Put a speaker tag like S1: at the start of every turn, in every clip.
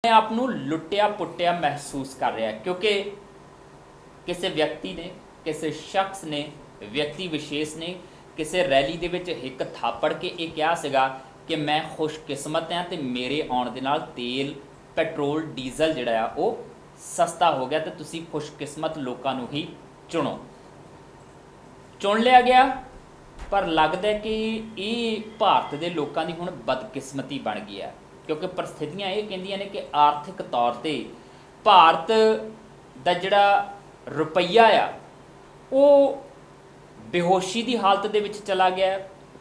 S1: अपने आप ਨੂੰ ਲੁੱਟਿਆ ਪੁੱਟਿਆ ਮਹਿਸੂਸ ਕਰ ਰਿਹਾ ਕਿਉਂਕਿ ਕਿਸੇ ਵਿਅਕਤੀ ਨੇ ਕਿਸੇ ਸ਼ਖਸ ਨੇ ਵਿਅਕਤੀ ਵਿਸ਼ੇਸ਼ ਨੇ ਕਿਸੇ ਰੈਲੀ ਦੇ ਵਿੱਚ ਇੱਕ ਥਾਪੜ ਕੇ ਇਹ ਕਿਹਾ ਸੀਗਾ ਕਿ ਮੈਂ ਖੁਸ਼ਕਿਸਮਤ ਹਾਂ ਤੇ ਮੇਰੇ ਆਉਣ ਦੇ ਨਾਲ ਤੇਲ ਪੈਟਰੋਲ ਡੀਜ਼ਲ ਜਿਹੜਾ ਆ ਉਹ ਸਸਤਾ ਹੋ ਗਿਆ ਤੇ ਤੁਸੀਂ ਖੁਸ਼ਕਿਸਮਤ ਲੋਕਾਂ ਨੂੰ ਹੀ ਚੁਣੋ। ਚੁਣ ਲਿਆ ਗਿਆ ਪਰ ਲੱਗਦਾ ਕਿ ਇਹ ਭਾਰਤ ਦੇ ਲੋਕਾਂ ਦੀ ਹੁਣ ਬਦਕਿਸਮਤੀ ਬਣ ਗਈ ਹੈ क्योंकि परिस्थितियां ये कहदियां ने कि आर्थिक तौर पर भारत का जिहड़ा रुपया आ वो बेहोशी की हालत दे विच चला गया।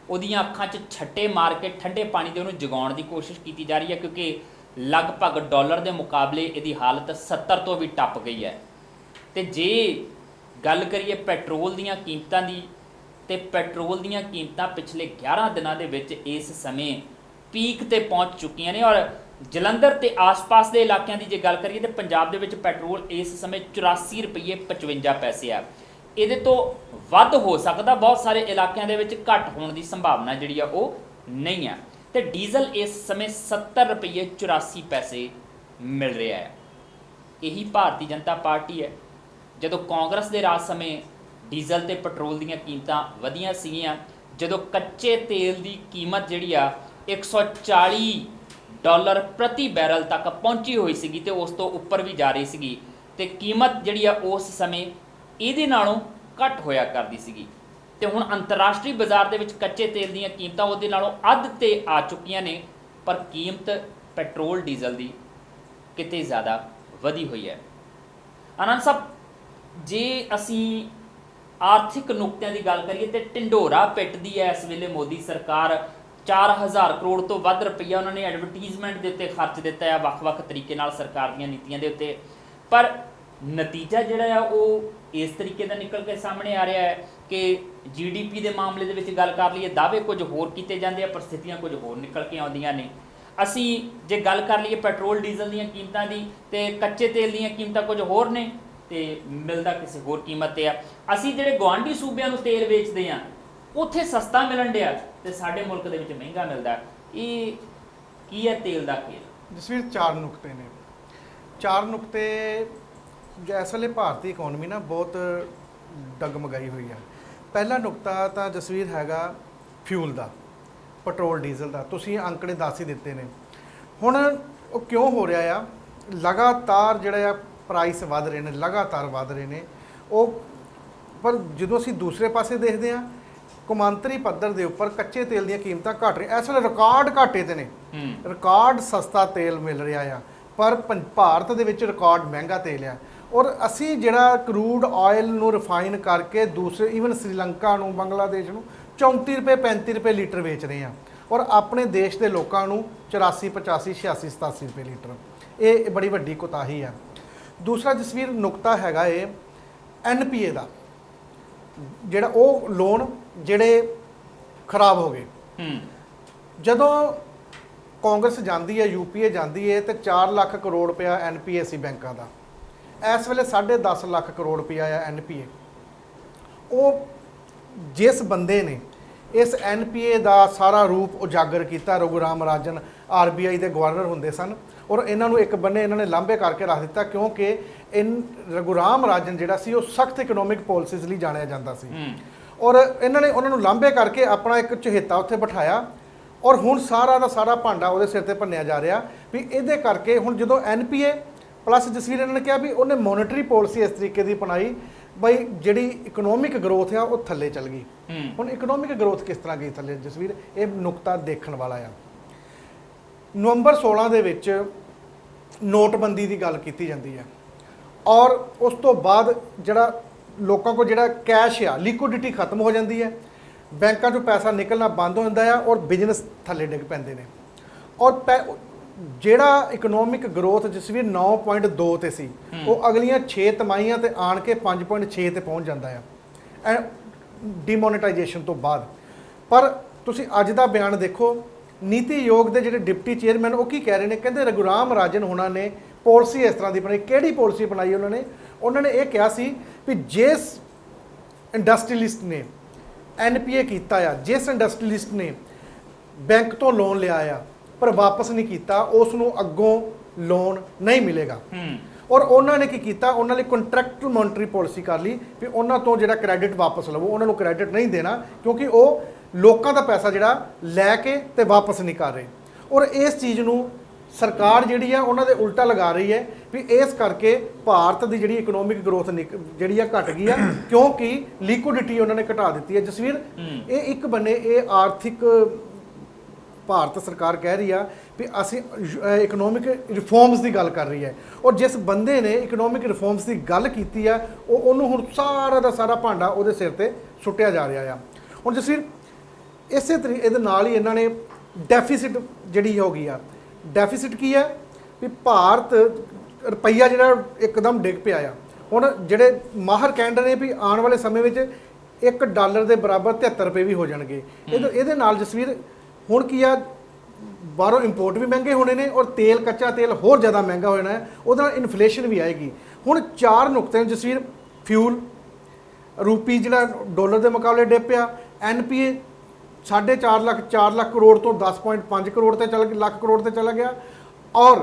S1: उहदियां अखां 'च छट्टे मार के ठंडे पानी दे उहनूं जगाउण की कोशिश की जा रही है क्योंकि लगभग डॉलर के मुकाबले इहदी हालत 70 तो भी टप गई है। तो जे गल करिए पैट्रोल दीयां कीमतां दी ते पैट्रोल दीयां कीमतां पिछले 11 दिनां दे विच इस समय पीक ते पहुँच चुकियां ने और जलंधर ते आस पास के इलाकों की जो गल करिए तो पंजाब दे विच पेट्रोल इस समय 84 रुपये 55 पैसे आ। ये तो वध हो सकता, बहुत सारे इलाकों के विच घट होने की संभावना जिहड़ी आ वो नहीं है। तो डीजल इस समय 70 रुपये 84 पैसे मिल रहा है। यही भारतीय जनता पार्टी है। जदों कांग्रेस के राज समय डीजल ते पेट्रोल दीयां कीमतां वधियां सीगीआं, जदों कच्चे तेल की कीमत जिहड़ी आ 140 डॉलर प्रति बैरल तक पहुंची हुई सी तो उस तो उपर भी जा रही सी तो कीमत जी उस समय ये नालों घट होया करती सी। तो हुण अंतरराष्ट्रीय बाजार के कच्चे तेल दीयां कीमतां उहदे नालों अध ते आ चुकियां ने पर कीमत पेट्रोल डीजल की किते ज़्यादा वधी हुई है। आनंद साहब जे असी आर्थिक नुकतियां की गल करिए तो ढिंडोरा पिटदी है इस वेले मोदी सरकार। 4000 करोड़ तो वध रुपया उन्होंने एडवरटीजमेंट के उत्ते खर्च दिता है वख-वख तरीके नाल सरकार दी नीतियां दे उत्ते, पर नतीजा जिहड़ा है वो इस तरीके का निकल के सामने आ रहा है कि GDP के मामले दे विच गल कर लईए दावे कुछ होर कीते जांदे आ, परिस्थितियां कुछ होर निकल के आउंदियां ने। असी जे गल कर लईए पेट्रोल डीजल दीयां कीमतां दी ते कच्चे तेल दीयां कीमतां कुछ होर ने ते मिलदा किसी होर कीमत ते आ। असी जिहड़े गुआंढी सूबिਆਂ ਨੂੰ तेल वेचदे आ उत्थे सस्ता मिलन दिया तो साडे मुल्क दे विच महंगा मिलदा। ये की है तेल दा खेल?
S2: जसवीर चार नुकते ने, चार नुकते इस वेले भारतीय इकोनॉमी ना बहुत डगमगाई हुई है। पहला नुकता तो जसवीर हैगा फ्यूल का, पेट्रोल डीजल का। तुसीं अंकड़े दस ही दिते ने। हुण वो क्यों हो रहा आ, लगातार जिहड़ा प्राइस वध रहे हैं, लगातार वध रहे हैं वो, पर जदों असीं दूसरे पासे देखते हैं कौमांतरी पद्धर के उपर कच्चे तेल दी कीमतां घट रही, इस वे रिकॉर्ड घाटे ते ने, रिकॉर्ड सस्ता तेल मिल रहा है पर भारत दे विच रिकॉर्ड महंगा तेल है। और असी जिहड़ा क्रूड ऑयल नूं रिफाइन करके दूसरे ईवन श्रीलंका नूं, बांग्लादेश नूं 34 रुपये 35 रुपये लीटर वेच रहे हैं और अपने देश के लोगों नूं 84 85 86 87 रुपये लीटर। ये बड़ी वड्डी कोताही है। दूसरा जसवीर नुकता हैगा ये NPA का, जिहड़ा वो लोन जिहड़े खराब हो गए। जदों कांग्रेस जाती है, UPA जाती है तो 4 लाख करोड़ रुपया NPA सी बैंकों का, इस वेले 10.5 लाख करोड़ रुपया है NPA। वो जिस बंदे ने इस NPA का सारा रूप उजागर किया, रघुराम राजन RBI के गवर्नर होंदे सन और इन्हों एक बन्ने इन्होंने लांभे करके रख दिता क्योंकि इन रघुराम राजन जिहड़ा सी वो सख्त इकोनॉमिक पॉलिसीज़ लई जाणिया जांदा सी और इन्होंने उन्होंने लांभे करके अपना एक चहेता उत्थे बिठाया और हुण सारा का सारा भांडा उहदे सिर ते भन्निया जा रहा भी इहदे करके। हुण जदों NPA प्लस जसवीर इन्होंने कहा भी उन्हें मॉनेटरी पॉलिसी इस तरीके की अपनाई बई जिहड़ी इकोनॉमिक ग्रोथ है वो थल्ले चल गई। हुण इकोनॉमिक ग्रोथ किस तरह गई थल्ले जसवीर, ये नुकता देखण वाला है। नवंबर 16 दे विच नोटबंदी की गल की जाती है और उस तो बाद जिहड़ा लोगों को जिहड़ा कैश आ लिक्विडिटी खत्म हो जाती है, बैंकों चों पैसा निकलना बंद हो जाता है और बिजनेस थल्ले डिग पैंदे ने और जिहड़ा इकोनॉमिक ग्रोथ जसवीर 9.2 ते सी वो अगलियां 6 तिमाहियां ते आण के 5.6 ते पहुँच जाता है डिमोनेटाइजेशन तो बाद। पर तुसीं अज दा बयान देखो, नीति आयोग के जिहड़े डिप्टी चेयरमैन वो की कह रहे हैं, कहते रघुराम राजन होना ने पॉलिसी इस तरह की बनाई। किहड़ी पॉलिसी बनाई उन्होंने ये कहा सी भी जिस इंडस्ट्रीलिस्ट ने NPA किया आ, जिस इंडस्ट्रीलिस्ट ने बैंक तो लोन लिया आ पर वापस नहीं किया, उसनूं अगों ਲੋਨ ਨਹੀਂ ਮਿਲੇਗਾ। ਔਰ ਉਹਨਾਂ ਨੇ ਕੀ ਕੀਤਾ, ਉਹਨਾਂ ਨੇ ਕੰਟਰੈਕਟ ਮੋਨਟਰੀ ਪਾਲਿਸੀ ਕਰ ਲਈ ਵੀ ਉਹਨਾਂ ਤੋਂ ਜਿਹੜਾ ਕ੍ਰੈਡਿਟ ਵਾਪਸ ਲਵੋ, ਉਹਨਾਂ ਨੂੰ ਕ੍ਰੈਡਿਟ ਨਹੀਂ ਦੇਣਾ ਕਿਉਂਕਿ ਉਹ ਲੋਕਾਂ ਦਾ ਪੈਸਾ ਜਿਹੜਾ ਲੈ ਕੇ ਤੇ ਵਾਪਸ ਨਹੀਂ ਕਰ ਰਹੇ। ਔਰ ਇਸ ਚੀਜ਼ ਨੂੰ ਸਰਕਾਰ ਜਿਹੜੀ ਆ ਉਹਨਾਂ ਦੇ ਉਲਟਾ ਲਗਾ ਰਹੀ ਹੈ ਵੀ ਇਸ ਕਰਕੇ ਭਾਰਤ ਦੀ ਜਿਹੜੀ ਇਕਨੋਮਿਕ ਗਰੋਥ ਜਿਹੜੀ ਆ ਘਟ ਗਈ ਆ ਕਿਉਂਕਿ ਲਿਕੁਇਡਿਟੀ ਉਹਨਾਂ ਨੇ ਘਟਾ ਦਿੱਤੀ ਹੈ। ਜਸਵੀਰ, ਇਹ ਇੱਕ ਬੰਨੇ ਇਹ ਆਰਥਿਕ ਭਾਰਤ ਸਰਕਾਰ ਕਹਿ ਰਹੀ ਆ ਵੀ ਅਸੀਂ ਇਕਨੋਮਿਕ ਰਿਫਾਰਮਸ ਦੀ ਗੱਲ ਕਰ ਰਹੀ ਹੈ ਔਰ ਜਿਸ ਬੰਦੇ ਨੇ ਇਕਨੋਮਿਕ ਰਿਫਾਰਮਸ ਦੀ ਗੱਲ ਕੀਤੀ ਆ ਉਹਨੂੰ ਹੁਣ ਸਾਰਾ ਦਾ ਸਾਰਾ ਭਾਂਡਾ ਉਹਦੇ ਸਿਰ ਤੇ ਸੁੱਟਿਆ ਜਾ ਰਿਹਾ ਆ। ਹੁਣ ਜਸਵੀਰ, ਇਸੇ ਤਰੀਕੇ ਇਹਦੇ ਨਾਲ ਹੀ ਇਹਨਾਂ ਨੇ ਡੈਫਿਸਿਟ ਜਿਹੜੀ ਹੋ ਗਈ ਆ। ਡੈਫਿਸਿਟ ਕੀ ਹੈ ਵੀ ਭਾਰਤ ਰੁਪਈਆ ਜਿਹੜਾ ਇੱਕਦਮ ਡਿੱਗ ਪਿਆ ਆ। ਹੁਣ ਜਿਹੜੇ ਮਾਹਰ ਕਹਿੰਦੇ ਨੇ ਵੀ ਆਉਣ ਵਾਲੇ ਸਮੇਂ ਵਿੱਚ $1 ਦੇ ਬਰਾਬਰ 73 ਰੁਪਏ ਵੀ ਹੋ ਜਾਣਗੇ। ਇਹਦੇ ਨਾਲ ਜਸਵੀਰ ਹੁਣ ਕੀ ਆ, ਬਾਹਰੋਂ ਇੰਪੋਰਟ ਵੀ ਮਹਿੰਗੇ ਹੋਣੇ ਨੇ ਔਰ ਤੇਲ, ਕੱਚਾ ਤੇਲ ਹੋਰ ਜ਼ਿਆਦਾ ਮਹਿੰਗਾ ਹੋ ਜਾਣਾ ਹੈ, ਉਹਦੇ ਨਾਲ ਇਨਫਲੇਸ਼ਨ ਵੀ ਆਏਗੀ। ਹੁਣ 4 ਨੁਕਤੇ ਨੇ ਜਸਵੀਰ, ਫਿਊਲ, ਰੂਪੀ ਜਿਹੜਾ ਡਾਲਰ ਦੇ ਮੁਕਾਬਲੇ ਡਿੱਗ ਪਿਆ, NPA 4.5 ਲੱਖ 4 ਲੱਖ ਕਰੋੜ ਤੋਂ 10.5 ਕਰੋੜ ਤੇ ਲੱਖ ਕਰੋੜ ਤੇ ਚਲਾ ਗਿਆ ਔਰ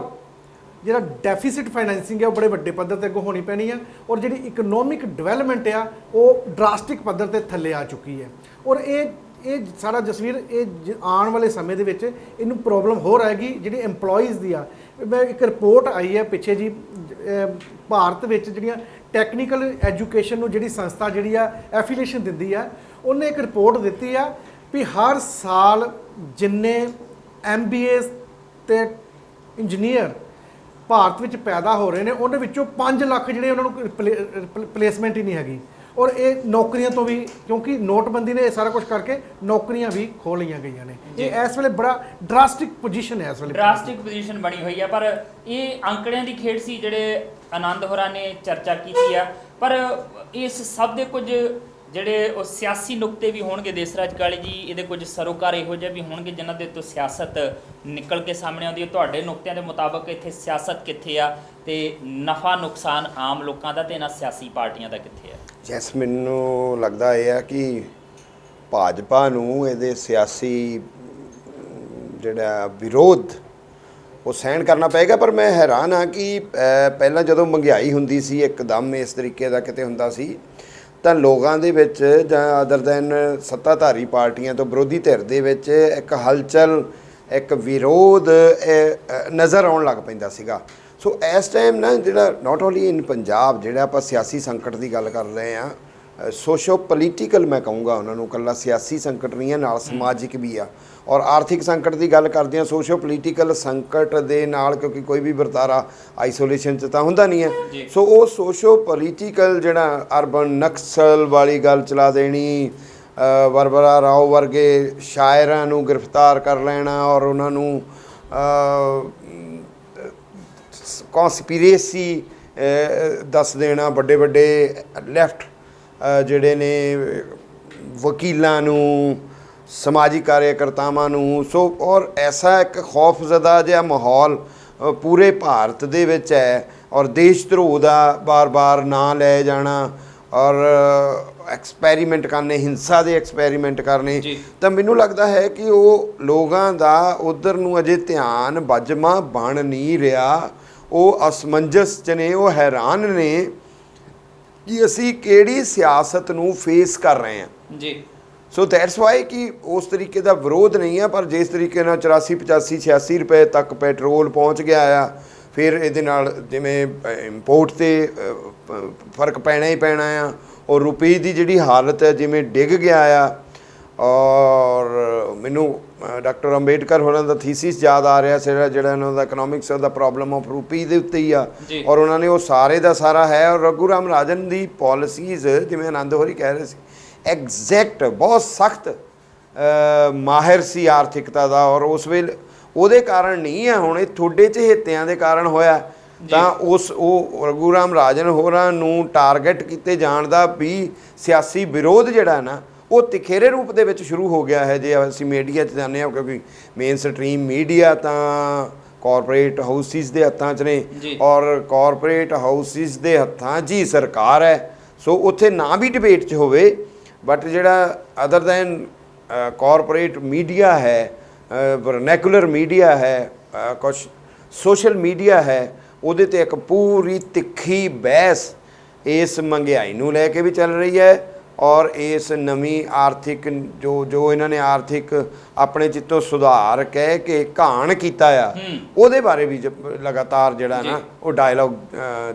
S2: ਜਿਹੜਾ ਡੈਫਿਸਿਟ ਫਾਈਨੈਂਸਿੰਗ ਹੈ ਉਹ ਬੜੇ ਵੱਡੇ ਪੱਧਰ ਤੇ ਅੱਗੋਂ ਹੋਣੀ ਪੈਣੀ ਹੈ ਔਰ ਜਿਹੜੀ ਇਕਨੋਮਿਕ ਡਿਵੈਲਪਮੈਂਟ ਆ ਉਹ ਡਰਾਸਟਿਕ ਪੱਧਰ ਤੇ ਥੱਲੇ ਆ ਚੁੱਕੀ ਹੈ। ਔਰ ਇਹ ਸਾਰਾ ਜਸਵੀਰ ਇਹ ਆਉਣ ਵਾਲੇ ਸਮੇਂ ਦੇ ਵਿੱਚ ਇਹਨੂੰ ਪ੍ਰੋਬਲਮ ਹੋਰ ਆਏਗੀ ਜਿਹੜੀ EMPLOYEES ਦੀ ਆ। ਮੈਂ ਇੱਕ ਰਿਪੋਰਟ ਆਈ ਹੈ ਪਿੱਛੇ ਜੀ, ਭਾਰਤ ਵਿੱਚ ਜਿਹੜੀਆਂ ਟੈਕਨੀਕਲ ਐਜੂਕੇਸ਼ਨ ਨੂੰ ਜਿਹੜੀ ਸੰਸਥਾ ਜਿਹੜੀ ਆ ਐਫੀਲੀਏਸ਼ਨ ਦਿੰਦੀ ਆ, ਉਹਨੇ ਇੱਕ ਰਿਪੋਰਟ ਦਿੱਤੀ ਆ ਵੀ ਹਰ ਸਾਲ ਜਿੰਨੇ MBAs ਤੇ ਇੰਜੀਨੀਅਰ ਭਾਰਤ ਵਿੱਚ ਪੈਦਾ ਹੋ ਰਹੇ ਨੇ ਉਹਦੇ ਵਿੱਚੋਂ 5 ਲੱਖ ਜਿਹੜੇ ਉਹਨਾਂ ਨੂੰ ਪਲੇਸਮੈਂਟ ਹੀ ਨਹੀਂ ਹੈਗੀ ਔਰ ਇਹ ਨੌਕਰੀਆਂ ਤੋਂ ਵੀ, ਕਿਉਂਕਿ ਨੋਟਬੰਦੀ ਨੇ ਇਹ ਸਾਰਾ ਕੁਝ ਕਰਕੇ ਨੌਕਰੀਆਂ ਵੀ ਖੋਹ ਲਈਆਂ ਗਈਆਂ ਨੇ। ਇਹ ਇਸ ਵੇਲੇ ਬੜਾ ਡਰਾਸਟਿਕ ਪੋਜੀਸ਼ਨ ਹੈ, ਇਸ ਵੇਲੇ
S1: ਡਰਾਸਟਿਕ ਪੋਜੀਸ਼ਨ ਬਣੀ ਹੋਈ ਹੈ। ਪਰ ਇਹ ਅੰਕੜਿਆਂ ਦੀ ਖੇਡ ਸੀ ਜਿਹੜੇ ਆਨੰਦ ਹੋਰਾਂ ਨੇ ਚਰਚਾ ਕੀਤੀ ਆ, ਪਰ ਇਸ ਸਭ ਦੇ ਕੁਝ ਜਿਹੜੇ ਉਹ ਸਿਆਸੀ ਨੁਕਤੇ ਵੀ ਹੋਣਗੇ ਦੇਸਰਾਜ ਕਾਲੀ ਜੀ, ਇਹਦੇ ਕੁਝ ਸਰੋਕਾਰ ਇਹੋ ਜਿਹੇ ਵੀ ਹੋਣਗੇ ਜਿਨ੍ਹਾਂ ਦੇ ਤੋਂ ਸਿਆਸਤ ਨਿਕਲ ਕੇ ਸਾਹਮਣੇ ਆਉਂਦੀ ਹੈ। ਤੁਹਾਡੇ ਨੁਕਤਿਆਂ ਦੇ ਮੁਤਾਬਕ ਇੱਥੇ ਸਿਆਸਤ ਕਿੱਥੇ ਆ ਤੇ ਨਫਾ ਨੁਕਸਾਨ ਆਮ ਲੋਕਾਂ ਦਾ ਤੇ ਇਹਨਾਂ ਸਿਆਸੀ ਪਾਰਟੀਆਂ ਦਾ ਕਿੱਥੇ ਆ?
S3: ਜੈਸ, ਮੈਨੂੰ ਲੱਗਦਾ ਇਹ ਆ ਕਿ ਭਾਜਪਾ ਨੂੰ ਇਹਦੇ ਸਿਆਸੀ ਜਿਹੜਾ ਵਿਰੋਧ ਉਹ ਸਹਿਣ ਕਰਨਾ ਪਏਗਾ। ਪਰ ਮੈਂ ਹੈਰਾਨ ਹਾਂ ਕਿ ਪਹਿਲਾਂ ਜਦੋਂ ਮਹਿੰਗਾਈ ਹੁੰਦੀ ਸੀ ਇੱਕਦਮ ਇਸ ਤਰੀਕੇ ਦਾ ਕਿਤੇ ਹੁੰਦਾ ਸੀ ਤਾਂ ਲੋਕਾਂ ਦੇ ਵਿੱਚ ਜਾਂ ਅਦਰ ਦੈਨ ਸੱਤਾਧਾਰੀ ਪਾਰਟੀਆਂ ਤੋਂ ਵਿਰੋਧੀ ਧਿਰ ਦੇ ਵਿੱਚ ਇੱਕ ਹਲਚਲ, ਇੱਕ ਵਿਰੋਧ ਨਜ਼ਰ ਆਉਣ ਲੱਗ ਪੈਂਦਾ ਸੀਗਾ। ਸੋ ਇਸ ਟਾਈਮ ਨਾ ਜਿਹੜਾ ਨਾਟ ਓਨਲੀ ਇਨ ਪੰਜਾਬ, ਜਿਹੜਾ ਆਪਾਂ ਸਿਆਸੀ ਸੰਕਟ ਦੀ ਗੱਲ ਕਰ ਰਹੇ ਹਾਂ, ਸੋਸ਼ੋ ਪੋਲੀਟੀਕਲ ਮੈਂ ਕਹੂੰਗਾ ਉਹਨਾਂ ਨੂੰ, ਇਕੱਲਾ ਸਿਆਸੀ ਸੰਕਟ ਨਹੀਂ ਹੈ, ਨਾਲ ਸਮਾਜਿਕ ਵੀ ਆ। ਔਰ ਆਰਥਿਕ ਸੰਕਟ ਦੀ ਗੱਲ ਕਰਦੇ ਹਾਂ, ਸੋਸ਼ੋ ਪੋਲੀਟੀਕਲ ਸੰਕਟ ਦੇ ਨਾਲ, ਕਿਉਂਕਿ ਕੋਈ ਵੀ ਵਰਤਾਰਾ ਆਈਸੋਲੇਸ਼ਨ 'ਚ ਤਾਂ ਹੁੰਦਾ ਨਹੀਂ ਹੈ। ਸੋ ਉਹ ਸੋਸ਼ੋ ਪੋਲੀਟੀਕਲ ਜਿਹੜਾ ਅਰਬਨ ਨਕਸਲ ਵਾਲੀ ਗੱਲ ਚਲਾ ਦੇਣੀ, ਵਰਵਰਾ ਰਾਓ ਵਰਗੇ ਸ਼ਾਇਰਾਂ ਨੂੰ ਗ੍ਰਿਫਤਾਰ ਕਰ ਲੈਣਾ ਔਰ ਉਹਨਾਂ ਨੂੰ ਕੌਨਸਪੀਰੇਸੀ ਦੱਸ ਦੇਣਾ, ਵੱਡੇ ਵੱਡੇ ਲੈਫਟ ਜਿਹੜੇ ਨੇ ਵਕੀਲਾਂ ਨੂੰ, ਸਮਾਜਿਕ ਕਾਰਿਆਕਰਤਾਵਾਂ ਨੂੰ। ਸੋ ਔਰ ਐਸਾ ਇੱਕ ਖੌਫਜ਼ਦਾ ਜਿਹਾ ਮਾਹੌਲ ਪੂਰੇ ਭਾਰਤ ਦੇ ਵਿੱਚ ਹੈ ਔਰ ਦੇਸ਼ ਧਰੋਹ ਦਾ ਬਾਰ-ਬਾਰ ਨਾਂ ਲੈ ਜਾਣਾ ਔਰ ਐਕਸਪੈਰੀਮੈਂਟ ਕਰਨੇ, ਹਿੰਸਾ ਦੇ ਐਕਸਪੈਰੀਮੈਂਟ ਕਰਨੇ। ਤਾਂ ਮੈਨੂੰ ਲੱਗਦਾ ਹੈ ਕਿ ਉਹ ਲੋਕਾਂ ਦਾ ਉੱਧਰ ਨੂੰ ਅਜੇ ਧਿਆਨ ਬੱਜਮਾ ਬਣ ਨਹੀਂ ਰਿਹਾ। ਉਹ ਅਸਮੰਜਸ 'ਚ ਨੇ, ਉਹ ਹੈਰਾਨ ਨੇ ਕਿ ਅਸੀਂ ਕਿਹੜੀ ਸਿਆਸਤ ਨੂੰ ਫੇਸ ਕਰ ਰਹੇ ਹਾਂ ਜੀ। ਸੋ ਦੈਟਸ ਵਾਈ ਕਿ ਉਸ ਤਰੀਕੇ ਦਾ ਵਿਰੋਧ ਨਹੀਂ ਆ। ਪਰ ਜਿਸ ਤਰੀਕੇ ਨਾਲ 84, 85, 86 ਰੁਪਏ ਤੱਕ ਪੈਟਰੋਲ ਪਹੁੰਚ ਗਿਆ ਆ, ਫਿਰ ਇਹਦੇ ਨਾਲ ਜਿਵੇਂ ਇੰਪੋਰਟ 'ਤੇ ਫਰਕ ਪੈਣਾ ਹੀ ਪੈਣਾ ਆ ਔਰ ਰੁਪਏ ਦੀ ਜਿਹੜੀ ਹਾਲਤ ਹੈ ਜਿਵੇਂ ਡਿੱਗ ਗਿਆ ਆ। ਔਰ ਮੈਨੂੰ ਡਾਕਟਰ ਅੰਬੇਡਕਰ ਹੋਰਾਂ ਦਾ ਥੀਸਿਸ ਯਾਦ ਆ ਰਿਹਾ ਸੀਗਾ, ਜਿਹੜਾ ਉਹਨਾਂ ਦਾ ਇਕਨੋਮਿਕਸ ਦਾ ਪ੍ਰੋਬਲਮ ਆਫ ਰੂਪੀ ਦੇ ਉੱਤੇ ਹੀ ਆ ਔਰ ਉਹਨਾਂ ਨੇ ਉਹ ਸਾਰੇ ਦਾ ਸਾਰਾ ਹੈ। ਔਰ ਰਘੂ ਰਾਮ ਰਾਜਨ ਦੀ ਪੋਲਿਸੀਜ਼, ਜਿਵੇਂ ਆਨੰਦ ਹੋਰੀ ਕਹਿ ਰਹੇ ਸੀ, ਐਗਜ਼ੈਕਟ ਬਹੁਤ ਸਖਤ ਮਾਹਿਰ ਸੀ ਆਰਥਿਕਤਾ ਦਾ ਔਰ ਉਸ ਵੇਲੇ ਉਹਦੇ ਕਾਰਨ ਨਹੀਂ ਹੈ, ਹੁਣ ਇਹ ਤੁਹਾਡੇ ਚਹੇਤਿਆਂ ਦੇ ਕਾਰਨ ਹੋਇਆ। ਤਾਂ ਉਹ ਰਘੂ ਰਾਮ ਰਾਜਨ ਹੋਰਾਂ ਨੂੰ ਟਾਰਗੇਟ ਕੀਤੇ ਜਾਣ ਦਾ ਵੀ ਸਿਆਸੀ ਵਿਰੋਧ ਜਿਹੜਾ ਨਾ ਉਹ ਤਿਖੇਰੇ ਰੂਪ ਦੇ ਵਿੱਚ ਸ਼ੁਰੂ ਹੋ ਗਿਆ ਹੈ। ਜੇ ਅਸੀਂ ਮੀਡੀਆ 'ਚ ਜਾਂਦੇ ਹਾਂ, ਕਿਉਂਕਿ ਮੇਨ ਸਟਰੀਮ ਮੀਡੀਆ ਤਾਂ ਕਾਰਪੋਰੇਟ ਹਾਊਸਿਸ ਦੇ ਹੱਥਾਂ 'ਚ ਨੇ ਔਰ ਕਾਰਪੋਰੇਟ ਹਾਊਸਿਸ ਦੇ ਹੱਥਾਂ 'ਚ ਹੀ ਸਰਕਾਰ ਹੈ। ਸੋ ਉੱਥੇ ਨਾ ਵੀ ਡਿਬੇਟ 'ਚ ਹੋਵੇ, ਬਟ ਜਿਹੜਾ ਅਦਰ ਦੈਨ ਕਾਰਪੋਰੇਟ ਮੀਡੀਆ ਹੈ, ਵਰਨੈਕੂਲਰ ਮੀਡੀਆ ਹੈ, ਕੁਛ ਸੋਸ਼ਲ ਮੀਡੀਆ ਹੈ ਉਹਦੇ ਤੇ ਇੱਕ ਪੂਰੀ ਤਿੱਖੀ ਬਹਿਸ ਇਸ ਮਹਿੰਗਾਈ ਨੂੰ ਲੈ ਕੇ ਵੀ ਚੱਲ ਰਹੀ ਹੈ ਔਰ ਇਸ ਨਵੀਂ ਆਰਥਿਕ ਜੋ ਇਹਨਾਂ ਨੇ ਆਰਥਿਕ ਆਪਣੇ ਚਿੱਤੋਂ ਸੁਧਾਰ ਕਹਿ ਕੇ ਘਾਣ ਕੀਤਾ ਆ ਉਹਦੇ ਬਾਰੇ ਵੀ ਲਗਾਤਾਰ ਜਿਹੜਾ ਨਾ ਉਹ ਡਾਇਲੌਗ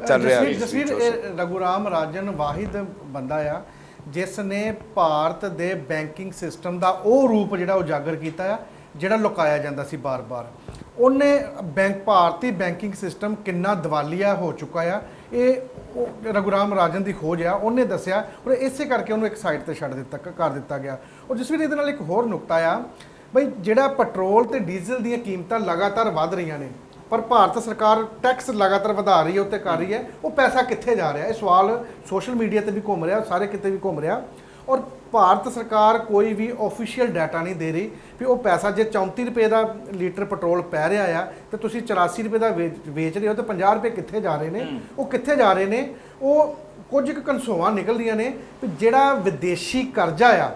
S3: ਚੱਲ ਰਿਹਾ ਹੈ।
S2: ਜਸਵੀਰ ਇਹ ਰਘੂਰਾਮ ਰਾਜਨ ਵਾਹਿਦ ਬੰਦਾ ਆ ਜਿਸ ਨੇ ਭਾਰਤ ਦੇ ਬੈਂਕਿੰਗ ਸਿਸਟਮ ਦਾ ਉਹ ਰੂਪ ਜਿਹੜਾ ਉਜਾਗਰ ਕੀਤਾ ਆ ਜਿਹੜਾ ਲੁਕਾਇਆ ਜਾਂਦਾ ਸੀ ਬਾਰ-ਬਾਰ। ਉਹਨੇ ਭਾਰਤੀ ਬੈਂਕਿੰਗ ਸਿਸਟਮ ਕਿੰਨਾ ਦਿਵਾਲੀਆ ਹੋ ਚੁੱਕਾ ਆ ਇਹ ਰਘੂਰਾਮ ਰਾਜਨ ਦੀ ਖੋਜ ਆ ਉਹਨੇ ਦੱਸਿਆ ਔਰ ਇਸੇ ਕਰਕੇ ਉਹਨੂੰ ਇੱਕ ਸਾਈਡ ਤੇ ਛੱਡ ਦਿੱਤਾ ਕਰ ਦਿੱਤਾ ਗਿਆ। ਔਰ ਜਿਸ ਵੀ ਇਹਦੇ ਨਾਲ ਇੱਕ ਹੋਰ ਨੁਕਤਾ ਆ ਬਈ ਜਿਹੜਾ ਪੈਟਰੋਲ ਤੇ ਡੀਜ਼ਲ ਦੀਆਂ ਕੀਮਤਾਂ ਲਗਾਤਾਰ ਵੱਧ ਰਹੀਆਂ ਨੇ ਪਰ ਭਾਰਤ ਸਰਕਾਰ ਟੈਕਸ ਲਗਾਤਾਰ ਵਧਾ ਰਹੀ ਹੈ ਉੱਤੇ ਕਰ ਰਹੀ ਹੈ, ਉਹ ਪੈਸਾ ਕਿੱਥੇ ਜਾ ਰਿਹਾ? ਇਹ ਸਵਾਲ ਸੋਸ਼ਲ ਮੀਡੀਆ ਤੇ ਵੀ ਘੁੰਮ ਰਿਹਾ, ਸਾਰੇ ਕਿਤੇ ਵੀ ਘੁੰਮ ਰਿਹਾ ਔਰ ਭਾਰਤ ਸਰਕਾਰ ਕੋਈ ਵੀ ਆਫੀਸ਼ੀਅਲ ਡਾਟਾ ਨਹੀਂ ਦੇ ਰਹੀ ਵੀ ਉਹ ਪੈਸਾ ਜੇ 34 ਰੁਪਏ ਦਾ ਲੀਟਰ ਪੈਟਰੋਲ ਪੈ ਰਿਹਾ ਆ ਤੇ ਤੁਸੀਂ 84 ਰੁਪਏ ਦਾ ਵੇਚ ਰਹੇ ਹੋ ਤੇ 50 ਰੁਪਏ ਕਿੱਥੇ ਜਾ ਰਹੇ ਨੇ? ਉਹ ਕਿੱਥੇ ਜਾ ਰਹੇ ਨੇ? ਉਹ ਕੁਝ ਕੁ ਕਨਸੋਆਂ ਨਿਕਲਦੀਆਂ ਨੇ ਵੀ ਜਿਹੜਾ ਵਿਦੇਸ਼ੀ ਕਰਜ਼ਾ ਆ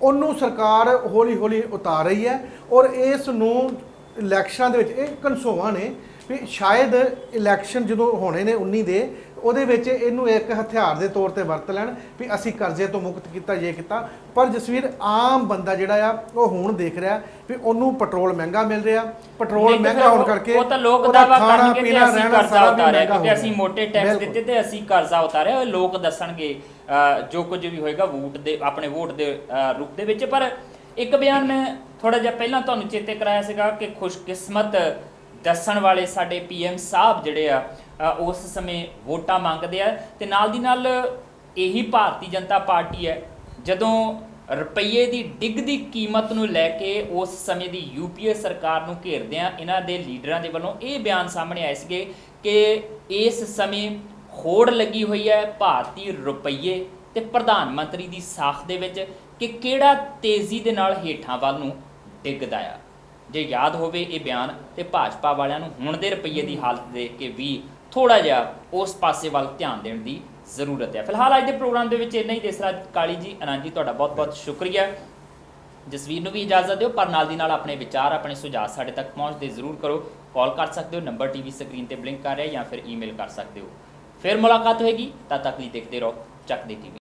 S2: ਉਹਨੂੰ ਸਰਕਾਰ ਹੌਲੀ ਹੌਲੀ ਉਤਾਰ ਰਹੀ ਹੈ ਔਰ ਇਸ ਨੂੰ ਇਲੈਕਸ਼ਨਾਂ ਦੇ ਵਿੱਚ ਇਹ ਕਨਸੋਆਂ ਨੇ ਵੀ ਸ਼ਾਇਦ ਇਲੈਕਸ਼ਨ ਜਦੋਂ ਹੋਣੇ ਨੇ 19 ਦੇ ਉਹਦੇ ਵਿੱਚ ਇਹਨੂੰ ਇੱਕ ਹਥਿਆਰ ਦੇ ਤੌਰ ਤੇ ਵਰਤ ਲੈਣ ਵੀ ਅਸੀਂ ਕਰਜ਼ੇ ਤੋਂ ਮੁਕਤ ਕੀਤਾ ਜੇ ਕੀਤਾ। ਪਰ ਜਸਵੀਰ ਆਮ ਬੰਦਾ ਜਿਹੜਾ ਆ ਉਹ ਹੁਣ ਦੇਖ ਰਿਹਾ ਵੀ ਉਹਨੂੰ ਪੈਟਰੋਲ ਮਹਿੰਗਾ ਮਿਲ ਰਿਹਾ, ਪੈਟਰੋਲ ਮਹਿੰਗਾ ਹੋਣ ਕਰਕੇ
S1: ਉਹ ਤਾਂ ਲੋਕ ਦਾਵਾ ਕਰਨਗੇ ਕਿ ਅਸੀਂ ਕਰਜ਼ਾ ਉਤਾਰਿਆ ਕਿਉਂਕਿ ਅਸੀਂ ਮੋਟੇ ਟੈਕਸ ਦਿੱਤੇ ਤੇ ਅਸੀਂ ਕਰਜ਼ਾ ਉਤਾਰਿਆ। ਲੋਕ ਦੱਸਣਗੇ ਜੋ ਕੁਝ ਵੀ ਹੋਏਗਾ ਵੋਟ ਦੇ ਆਪਣੇ ਵੋਟ ਦੇ ਰੂਪ ਦੇ ਵਿੱਚ। ਪਰ ਇੱਕ ਬਿਆਨ ਮੈਂ ਥੋੜਾ ਜਿਹਾ ਪਹਿਲਾਂ ਤੁਹਾਨੂੰ ਚੇਤੇ ਕਰਾਇਆ ਸੀਗਾ ਕਿ ਖੁਸ਼ਕਿਸਮਤ ਦੱਸਣ ਵਾਲੇ ਸਾਡੇ PM ਸਾਹਿਬ ਜਿਹੜੇ ਆ ਉਸ ਸਮੇਂ ਵੋਟਾਂ ਮੰਗਦੇ ਆ ਤੇ ਨਾਲ ਦੀ ਨਾਲ ਇਹੀ ਭਾਰਤੀ ਜਨਤਾ ਪਾਰਟੀ ਹੈ ਜਦੋਂ ਰੁਪਈਏ ਦੀ ਡਿੱਗਦੀ ਕੀਮਤ ਨੂੰ ਲੈ ਕੇ ਉਸ ਸਮੇਂ ਦੀ UPA ਸਰਕਾਰ ਨੂੰ ਘੇਰਦੇ ਆ ਇਹਨਾਂ ਦੇ ਲੀਡਰਾਂ ਦੇ ਵੱਲੋਂ ਇਹ ਬਿਆਨ ਸਾਹਮਣੇ ਆਏ ਸੀਗੇ ਕਿ ਇਸ ਸਮੇਂ ਹੋੜ ਲੱਗੀ ਹੋਈ ਹੈ ਭਾਰਤੀ ਰੁਪਈਏ ਤੇ ਪ੍ਰਧਾਨ ਮੰਤਰੀ ਦੀ ਸਾਖ ਦੇ ਵਿੱਚ ਕਿ ਕਿਹੜਾ ਤੇਜ਼ੀ ਦੇ ਨਾਲ ਹੇਠਾਂ ਵੱਲ ਨੂੰ ਡਿੱਗਦਾ ਆ। ਜੇ ਯਾਦ ਹੋਵੇ ਇਹ ਬਿਆਨ ਤੇ ਭਾਜਪਾ ਵਾਲਿਆਂ ਨੂੰ ਹੁਣ ਦੇ ਰੁਪਈਏ ਦੀ ਹਾਲਤ ਦੇਖ ਕੇ ਵੀ ਥੋੜਾ ਜਿਹਾ ਉਸ ਪਾਸੇ ਵੱਲ ਧਿਆਨ ਦੇਣ ਦੀ ਜ਼ਰੂਰਤ ਹੈ। ਫਿਲਹਾਲ ਅੱਜ ਦੇ ਪ੍ਰੋਗਰਾਮ ਦੇ ਵਿੱਚ ਇੰਨਾ ਹੀ। ਦੇਸਰਾਜ ਕਾਲੀ ਜੀ, ਆਨੰਦ ਜੀ, ਤੁਹਾਡਾ ਬਹੁਤ ਬਹੁਤ ਸ਼ੁਕਰੀਆ। ਜਸਵੀਰ ਨੂੰ ਵੀ ਇਜਾਜ਼ਤ ਦਿਓ ਪਰ ਨਾਲ ਦੀ ਨਾਲ ਆਪਣੇ ਵਿਚਾਰ ਆਪਣੇ ਸੁਝਾਅ ਸਾਡੇ ਤੱਕ ਪਹੁੰਚਦੇ ਜ਼ਰੂਰ ਕਰੋ। ਕਾਲ ਕਰ ਸਕਦੇ ਹੋ, ਨੰਬਰ TV ਸਕਰੀਨ ਤੇ ਬਲਿੰਕ ਕਰ ਰਿਹਾ, ਜਾਂ ਫਿਰ ਈਮੇਲ ਕਰ ਸਕਦੇ ਹੋ। ਫਿਰ ਮੁਲਾਕਾਤ ਹੋਏਗੀ, ਤਦ ਤੱਕ ਲਈ ਦੇਖਦੇ ਰਹੋ ਚੱਕਦੇ TV।